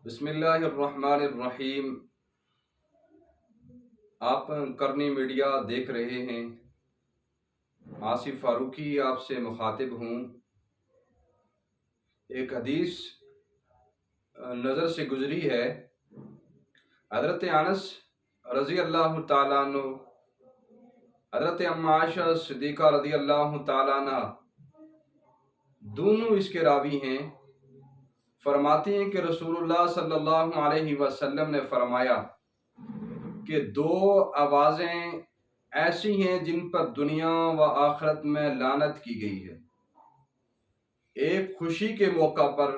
بسم اللہ الرحمن الرحیم۔ آپ کرنی میڈیا دیکھ رہے ہیں۔ آصف فاروقی آپ سے مخاطب ہوں۔ ایک حدیث نظر سے گزری ہے۔ حضرت انس رضی اللہ تعالیٰ عنہ، حضرت ام عائشہ صدیقہ رضی اللہ تعالیٰ عنہ دونوں اس کے راوی ہیں۔ فرماتے ہیں کہ رسول اللہ صلی اللہ علیہ وسلم نے فرمایا کہ دو آوازیں ایسی ہیں جن پر دنیا و آخرت میں لعنت کی گئی ہے۔ ایک خوشی کے موقع پر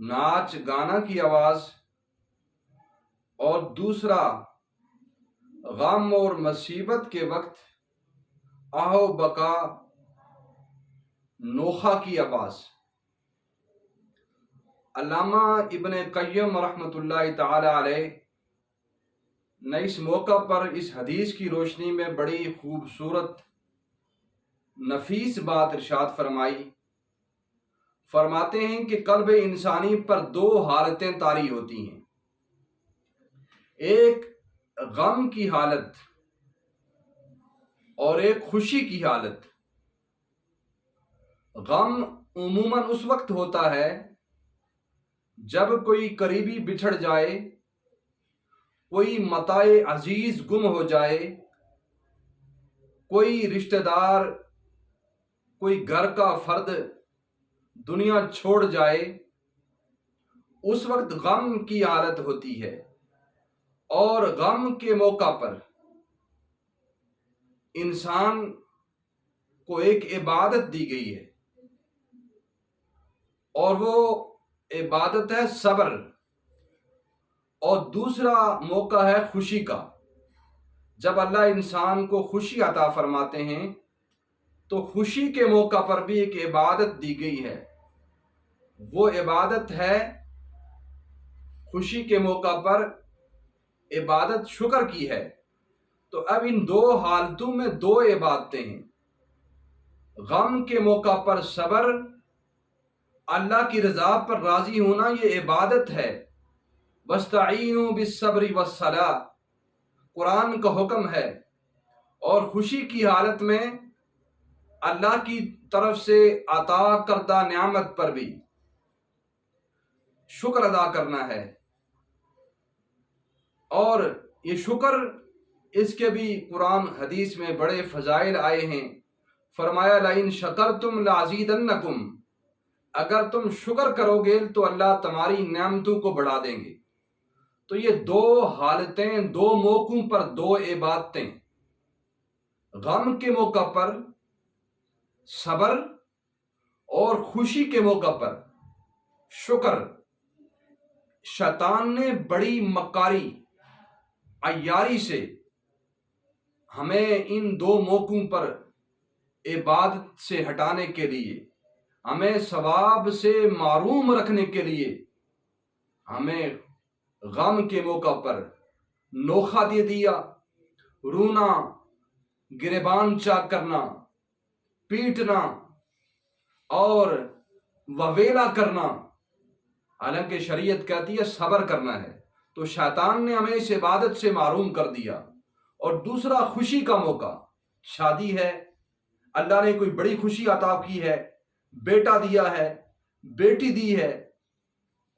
ناچ گانا کی آواز، اور دوسرا غم اور مصیبت کے وقت آہو بکا نوحہ کی آواز۔ علامہ ابن قیم رحمۃ اللہ تعالی علیہ نے اس موقع پر اس حدیث کی روشنی میں بڑی خوبصورت نفیس بات ارشاد فرمائی۔ فرماتے ہیں کہ قلب انسانی پر دو حالتیں طاری ہوتی ہیں، ایک غم کی حالت اور ایک خوشی کی حالت۔ غم عموماً اس وقت ہوتا ہے جب کوئی قریبی بچھڑ جائے، کوئی متاع عزیز گم ہو جائے، کوئی رشتہ دار، کوئی گھر کا فرد دنیا چھوڑ جائے، اس وقت غم کی حالت ہوتی ہے۔ اور غم کے موقع پر انسان کو ایک عبادت دی گئی ہے، اور وہ عبادت ہے صبر، اور دوسرا موقع ہے خوشی کا۔ جب اللہ انسان کو خوشی عطا فرماتے ہیں تو خوشی کے موقع پر بھی ایک عبادت دی گئی ہے۔ وہ عبادت ہے خوشی کے موقع پر عبادت شکر کی ہے۔ تو اب ان دو حالتوں میں دو عبادتیں ہیں۔ غم کے موقع پر صبر، اللہ کی رضا پر راضی ہونا، یہ عبادت ہے۔ وَاسْتَعِینُوا بِالصَّبْرِ وَالصَّلَاةِ، قرآن کا حکم ہے۔ اور خوشی کی حالت میں اللہ کی طرف سے عطا کردہ نعمت پر بھی شکر ادا کرنا ہے۔ اور یہ شکر، اس کے بھی قرآن حدیث میں بڑے فضائل آئے ہیں۔ فرمایا لَإِن شَكَرْتُمْ لَأَزِيدَنَّكُمْ، اگر تم شکر کرو گے تو اللہ تمہاری نعمتوں کو بڑھا دیں گے۔ تو یہ دو حالتیں، دو موقعوں پر دو عبادتیں، غم کے موقع پر صبر اور خوشی کے موقع پر شکر۔ شیطان نے بڑی مکاری، عیاری سے ہمیں ان دو موقعوں پر عبادت سے ہٹانے کے لیے، ہمیں ثواب سے محروم رکھنے کے لیے، ہمیں غم کے موقع پر نوحہ دے دیا، رونا، گریبان چاک کرنا، پیٹنا اور وویلا کرنا۔ حالانکہ شریعت کہتی ہے صبر کرنا ہے، تو شیطان نے ہمیں اس عبادت سے محروم کر دیا۔ اور دوسرا خوشی کا موقع، شادی ہے، اللہ نے کوئی بڑی خوشی عطا کی ہے، بیٹا دیا ہے، بیٹی دی ہے،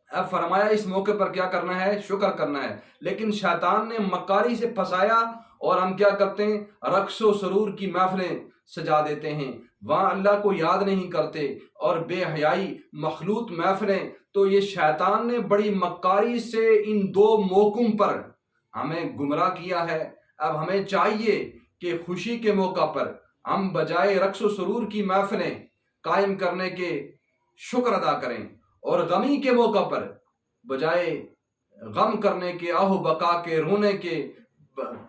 اب فرمایا اس موقع پر کیا کرنا ہے؟ شکر کرنا ہے۔ لیکن شیطان نے مکاری سے پھنسایا، اور ہم کیا کرتے ہیں؟ رقص و سرور کی محفلیں سجا دیتے ہیں، وہاں اللہ کو یاد نہیں کرتے، اور بے حیائی مخلوط محفلیں۔ تو یہ شیطان نے بڑی مکاری سے ان دو موقعوں پر ہمیں گمراہ کیا ہے۔ اب ہمیں چاہیے کہ خوشی کے موقع پر ہم بجائے رقص و سرور کی محفلیں قائم کرنے کے شکر ادا کریں، اور غمی کے موقع پر بجائے غم کرنے کے، آہو بکا کے، رونے کے،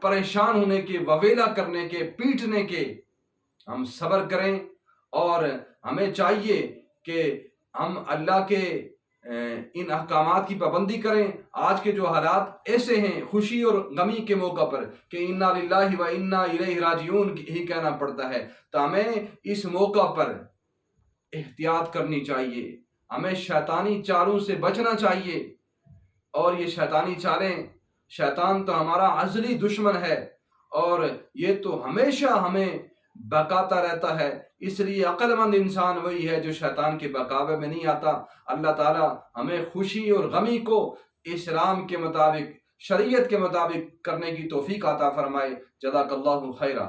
پریشان ہونے کے، وویلا کرنے کے، پیٹنے کے، ہم صبر کریں۔ اور ہمیں چاہیے کہ ہم اللہ کے ان احکامات کی پابندی کریں۔ آج کے جو حالات ایسے ہیں خوشی اور غمی کے موقع پر کہ انا للہ و انا الیہ راجعون ہی کہنا پڑتا ہے، تو ہمیں اس موقع پر احتیاط کرنی چاہیے، ہمیں شیطانی چالوں سے بچنا چاہیے، اور یہ شیطانی چالیں، شیطان تو ہمارا ازلی دشمن ہے اور یہ تو ہمیشہ ہمیں بہکاتا رہتا ہے۔ اس لیے عقل مند انسان وہی ہے جو شیطان کے بہکاوے میں نہیں آتا۔ اللہ تعالی ہمیں خوشی اور غمی کو اسلام کے مطابق، شریعت کے مطابق کرنے کی توفیق عطا فرمائے۔ جزاک اللہ خیرہ۔